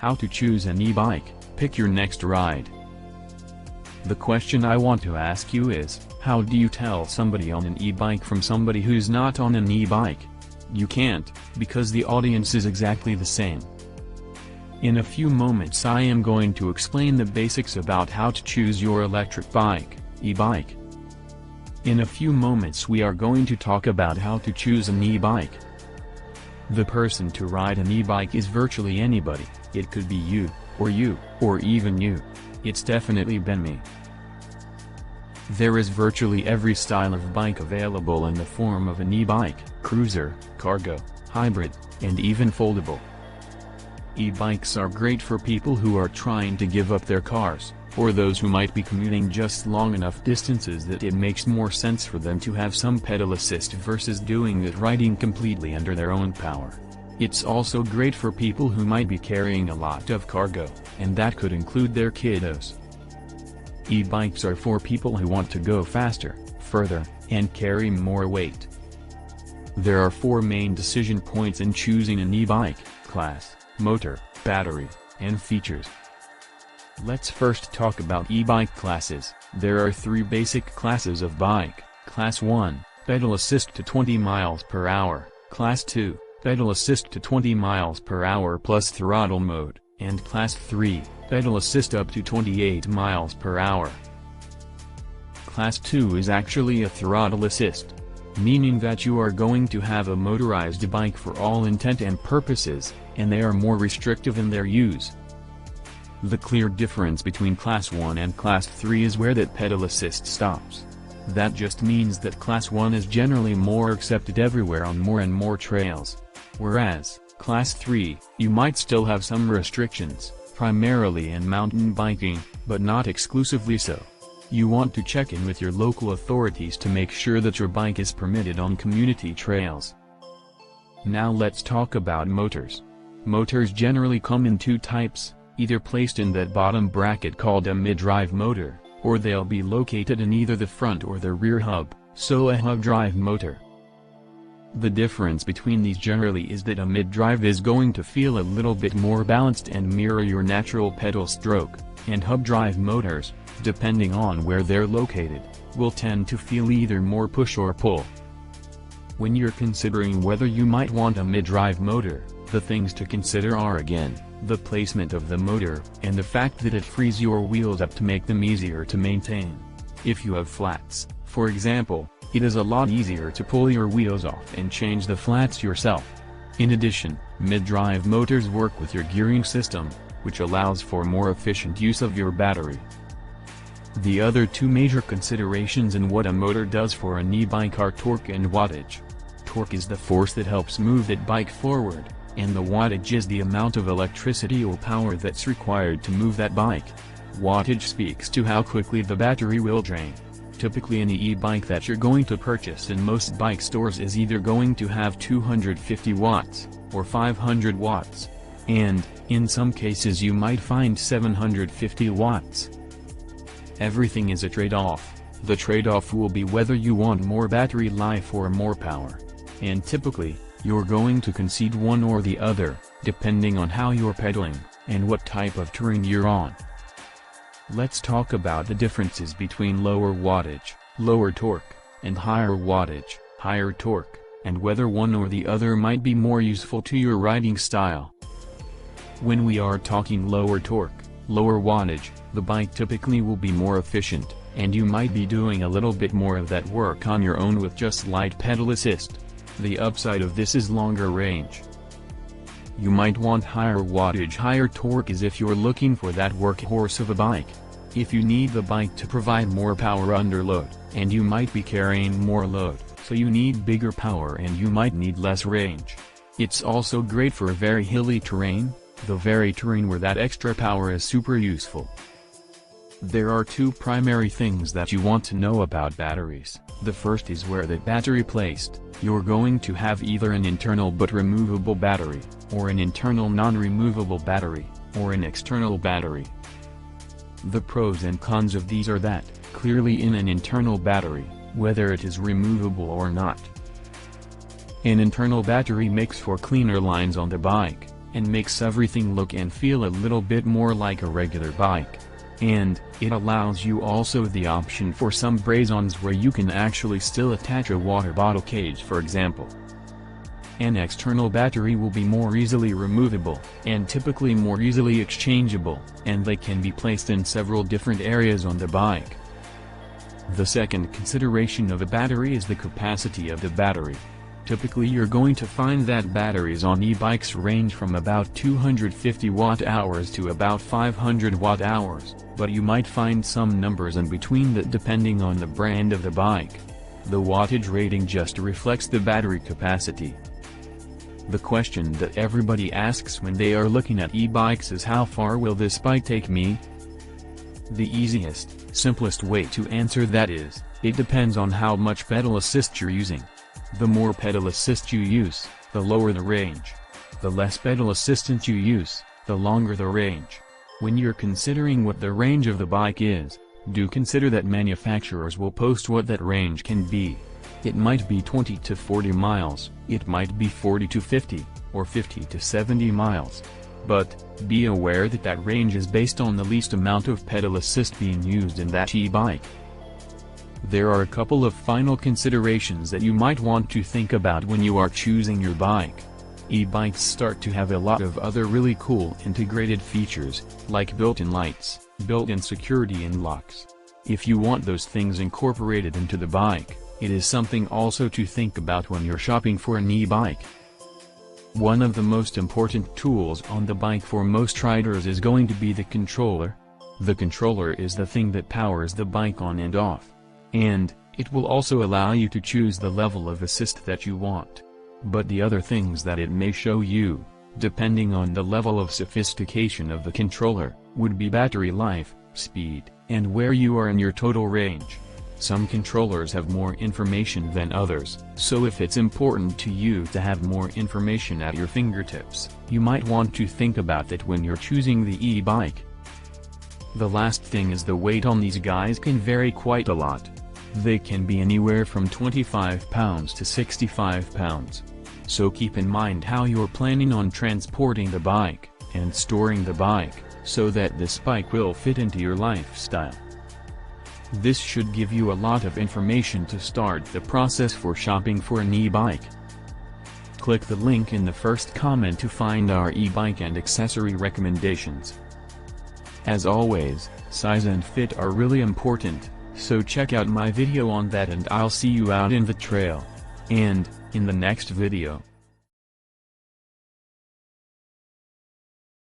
How to choose an e-bike, pick your next ride. The question I want to ask you is, how do you tell somebody on an e-bike from somebody who's not on an e-bike? You can't, because the audience is exactly the same. In a few moments I am going to explain the basics about how to choose your electric bike, e-bike. In a few moments we are going to talk about how to choose an e-bike. The person to ride an e-bike is virtually anybody. It could be you, or even you. It's definitely been me. There is virtually every style of bike available in the form of an e-bike, cruiser, cargo, hybrid, and even foldable. E-bikes are great for people who are trying to give up their cars, or those who might be commuting just long enough distances that it makes more sense for them to have some pedal assist versus doing it riding completely under their own power. It's also great for people who might be carrying a lot of cargo, and that could include their kiddos. E-bikes are for people who want to go faster, further, and carry more weight. There are 4 main decision points in choosing an e-bike: class, motor, battery, and features. Let's first talk about e-bike classes. There are 3 basic classes of bike: Class 1, pedal assist to 20 miles per hour, Class 2, pedal assist to 20 miles per hour plus throttle mode, and Class 3, pedal assist up to 28 miles per hour. Class 2 is actually a throttle assist, meaning that you are going to have a motorized bike for all intent and purposes, and they are more restrictive in their use. The clear difference between Class 1 and Class 3 is where that pedal assist stops. That just means that Class 1 is generally more accepted everywhere on more and more trails. Whereas, Class 3, you might still have some restrictions, primarily in mountain biking, but not exclusively so. You want to check in with your local authorities to make sure that your bike is permitted on community trails. Now let's talk about motors. Motors generally come in 2 types, either placed in that bottom bracket called a mid-drive motor, or they'll be located in either the front or the rear hub, so a hub drive motor. The difference between these generally is that a mid-drive is going to feel a little bit more balanced and mirror your natural pedal stroke, and hub drive motors, depending on where they're located, will tend to feel either more push or pull. When you're considering whether you might want a mid-drive motor, the things to consider are again, the placement of the motor, and the fact that it frees your wheels up to make them easier to maintain. If you have flats, for example, it is a lot easier to pull your wheels off and change the flats yourself. In addition, mid-drive motors work with your gearing system, which allows for more efficient use of your battery. The other 2 major considerations in what a motor does for an e-bike are torque and wattage. Torque is the force that helps move that bike forward, and the wattage is the amount of electricity or power that's required to move that bike. Wattage speaks to how quickly the battery will drain. Typically an e-bike that you're going to purchase in most bike stores is either going to have 250 watts, or 500 watts, and, in some cases you might find 750 watts. Everything is a trade-off. The trade-off will be whether you want more battery life or more power. And typically, you're going to concede one or the other, depending on how you're pedaling, and what type of terrain you're on. Let's talk about the differences between lower wattage, lower torque, and higher wattage, higher torque, and whether one or the other might be more useful to your riding style. When we are talking lower torque, lower wattage, the bike typically will be more efficient, and you might be doing a little bit more of that work on your own with just light pedal assist. The upside of this is longer range. You might want higher wattage, higher torque as if you're looking for that workhorse of a bike. If you need the bike to provide more power under load, and you might be carrying more load, so you need bigger power and you might need less range. It's also great for very hilly terrain, the very terrain where that extra power is super useful. There are 2 primary things that you want to know about batteries. The first is where the battery placed. You're going to have either an internal but removable battery, or an internal non-removable battery, or an external battery. The pros and cons of these are that, clearly in an internal battery, whether it is removable or not. An internal battery makes for cleaner lines on the bike, and makes everything look and feel a little bit more like a regular bike. And it allows you also the option for some braze-ons where you can actually still attach a water bottle cage, for example. An external battery will be more easily removable, and typically more easily exchangeable, and they can be placed in several different areas on the bike. The second consideration of a battery is the capacity of the battery. Typically you're going to find that batteries on e-bikes range from about 250 watt-hours to about 500 watt-hours, but you might find some numbers in between that depending on the brand of the bike. The wattage rating just reflects the battery capacity. The question that everybody asks when they are looking at e-bikes is, how far will this bike take me? The easiest, simplest way to answer that is, it depends on how much pedal assist you're using. The more pedal assist you use, the lower the range. The less pedal assistance you use, the longer the range. When you're considering what the range of the bike is, do consider that manufacturers will post what that range can be. It might be 20 to 40 miles, it might be 40 to 50, or 50 to 70 miles. But, be aware that that range is based on the least amount of pedal assist being used in that e-bike. There are a couple of final considerations that you might want to think about when you are choosing your bike. E-bikes start to have a lot of other really cool integrated features, like built-in lights, built-in security and locks. If you want those things incorporated into the bike, it is something also to think about when you're shopping for an e-bike. One of the most important tools on the bike for most riders is going to be the controller. The controller is the thing that powers the bike on and off. And, it will also allow you to choose the level of assist that you want. But the other things that it may show you, depending on the level of sophistication of the controller, would be battery life, speed, and where you are in your total range. Some controllers have more information than others, so if it's important to you to have more information at your fingertips, you might want to think about that when you're choosing the e-bike. The last thing is the weight on these guys can vary quite a lot. They can be anywhere from 25 pounds to 65 pounds. So keep in mind how you're planning on transporting the bike, and storing the bike, so that this bike will fit into your lifestyle. This should give you a lot of information to start the process for shopping for an e-bike. Click the link in the first comment to find our e-bike and accessory recommendations. As always, size and fit are really important, so check out my video on that and I'll see you out in the trail. And, in the next video.